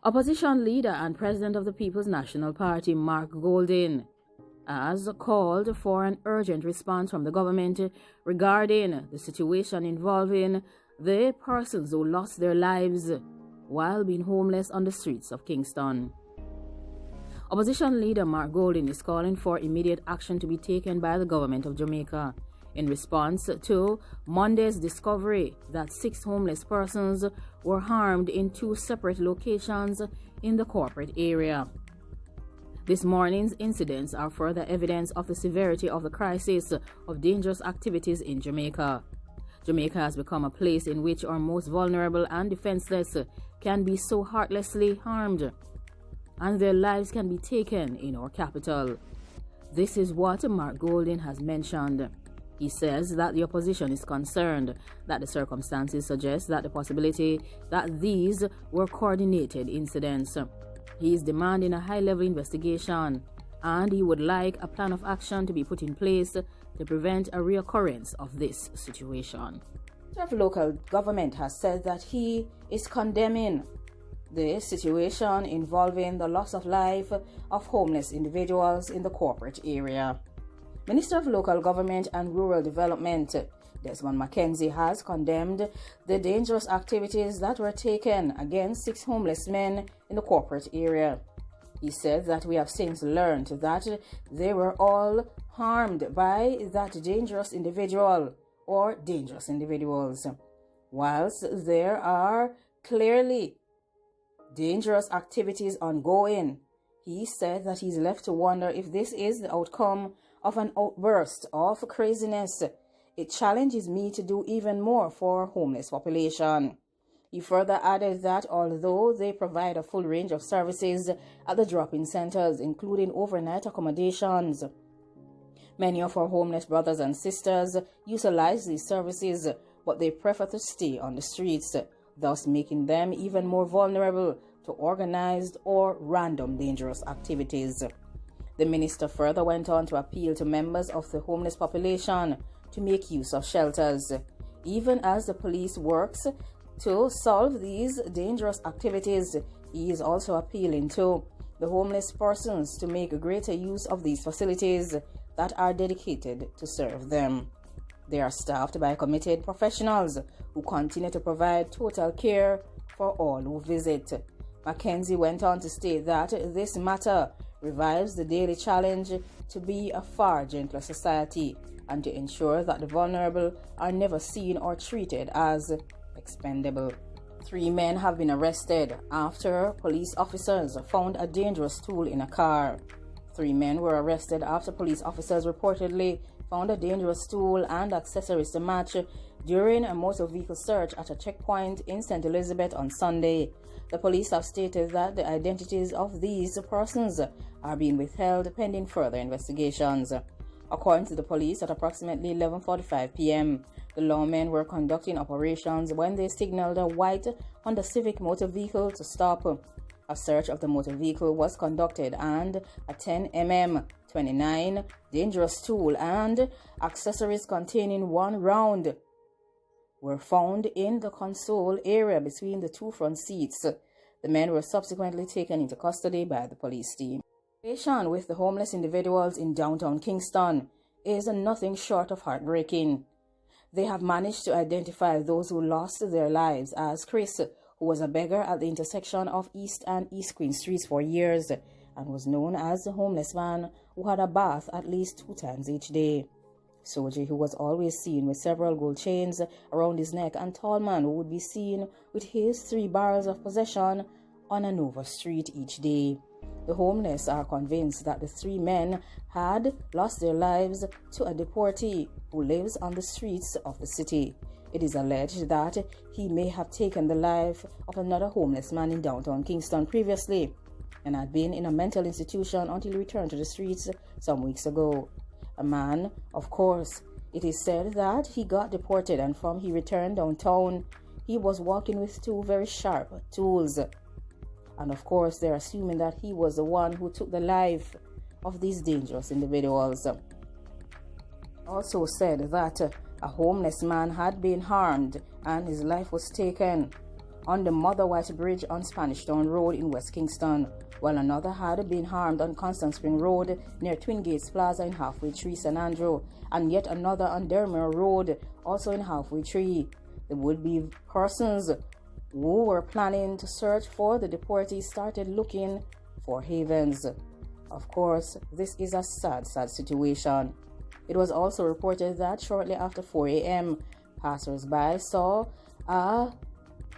Opposition leader and president of the People's National Party, Mark Golding, has called for an urgent response from the government regarding the situation involving the persons who lost their lives while being homeless on the streets of Kingston. Opposition leader Mark Golding is calling for immediate action to be taken by the government of Jamaica in response to Monday's discovery that 6 homeless persons were harmed in 2 separate locations in the corporate area. This morning's incidents are further evidence of the severity of the crisis of dangerous activities in Jamaica. Jamaica has become a place in which our most vulnerable and defenseless can be so heartlessly harmed, and their lives can be taken in our capital. This is what Mark Golding has mentioned. He says that the opposition is concerned that the circumstances suggest that the possibility that these were coordinated incidents. He is demanding a high-level investigation, and he would like a plan of action to be put in place to prevent a reoccurrence of this situation. The local government has said that he is condemning the situation involving the loss of life of homeless individuals in the corporate area. Minister of Local Government and Rural Development, Desmond McKenzie, has condemned the dangerous activities that were taken against 6 homeless men in the corporate area. He said that we have since learned that they were all harmed by that dangerous individual or dangerous individuals. Whilst there are clearly dangerous activities ongoing, he said that he's left to wonder if this is the outcome of an outburst of craziness. It challenges me to do even more for homeless population. He further added that although they provide a full range of services at the drop-in centers, including overnight accommodations, many of our homeless brothers and sisters utilize these services, but they prefer to stay on the streets, thus making them even more vulnerable to organized or random dangerous activities. The minister further went on to appeal to members of the homeless population to make use of shelters, even as the police works to solve these dangerous activities. He is also appealing to the homeless persons to make greater use of these facilities that are dedicated to serve them. They are staffed by committed professionals who continue to provide total care for all who visit. McKenzie went on to state that this matter revives the daily challenge to be a far gentler society and to ensure that the vulnerable are never seen or treated as expendable. 3 men have been arrested after police officers found a dangerous tool in a car. 3 men were arrested after police officers reportedly found a dangerous tool and accessories to match during a motor vehicle search at a checkpoint in St. Elizabeth on Sunday. The police have stated that the identities of these persons are being withheld pending further investigations. According to the police, at approximately 11:45 p.m., the lawmen were conducting operations when they signaled a white Honda Civic motor vehicle to stop. A search of the motor vehicle was conducted and a 10mm 29 dangerous tool and accessories containing 1 round were found in the console area between the 2 front seats. The men were subsequently taken into custody by the police team. The situation with the homeless individuals in downtown Kingston is nothing short of heartbreaking. They have managed to identify those who lost their lives as Chris, who was a beggar at the intersection of East and East Queen Streets for years and was known as the homeless man who had a bath at least 2 times each day. Soji, who was always seen with several gold chains around his neck, and Tallman, who would be seen with his 3 barrels of possession on a Nova Street each day. The homeless are convinced that the 3 men had lost their lives to a deportee who lives on the streets of the city. It is alleged that he may have taken the life of another homeless man in downtown Kingston previously and had been in a mental institution until he returned to the streets some weeks ago. A man, of course. It is said that he got deported, and from he returned downtown, he was walking with 2 very sharp tools. And of course, they're assuming that he was the one who took the life of these dangerous individuals. Also said that a homeless man had been harmed and his life was taken. on the Motherwhite Bridge on Spanish Town Road in West Kingston, while another had been harmed on Constant Spring Road near Twin Gates Plaza in Halfway Tree, St. Andrew, and yet another on Dermere Road, also in Halfway Tree. The would-be persons who were planning to search for the deportees started looking for havens. Of course, this is a sad situation. It was also reported that shortly after 4 a.m., passers-by saw a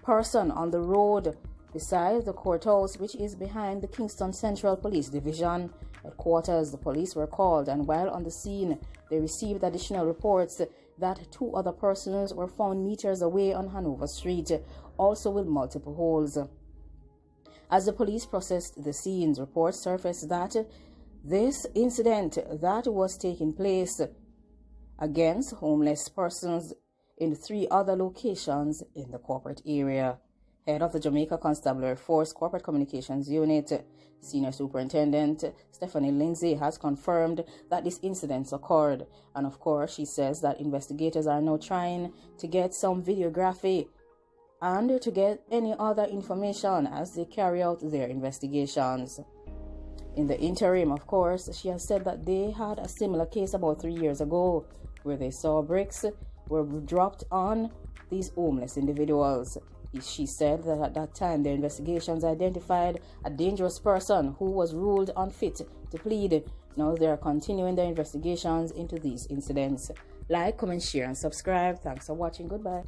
person on the road beside the courthouse, which is behind the Kingston Central Police Division headquarters. The police were called, and while on the scene, they received additional reports that 2 other persons were found meters away on Hanover Street, also with multiple holes. As the police processed the scenes, reports surfaced that this incident that was taking place against homeless persons in 3 other locations in the corporate area. Head of the Jamaica Constabulary Force Corporate Communications Unit, Senior Superintendent Stephanie Lindsay, has confirmed that these incidents occurred. And of course, she says that investigators are now trying to get some videography and to get any other information as they carry out their investigations. In the interim, of course, she has said that they had a similar case about 3 years ago where they saw bricks were dropped on these homeless individuals. She said that at that time, their investigations identified a dangerous person who was ruled unfit to plead. Now they are continuing their investigations into these incidents. Like, comment, share, and subscribe. Thanks for watching. Goodbye.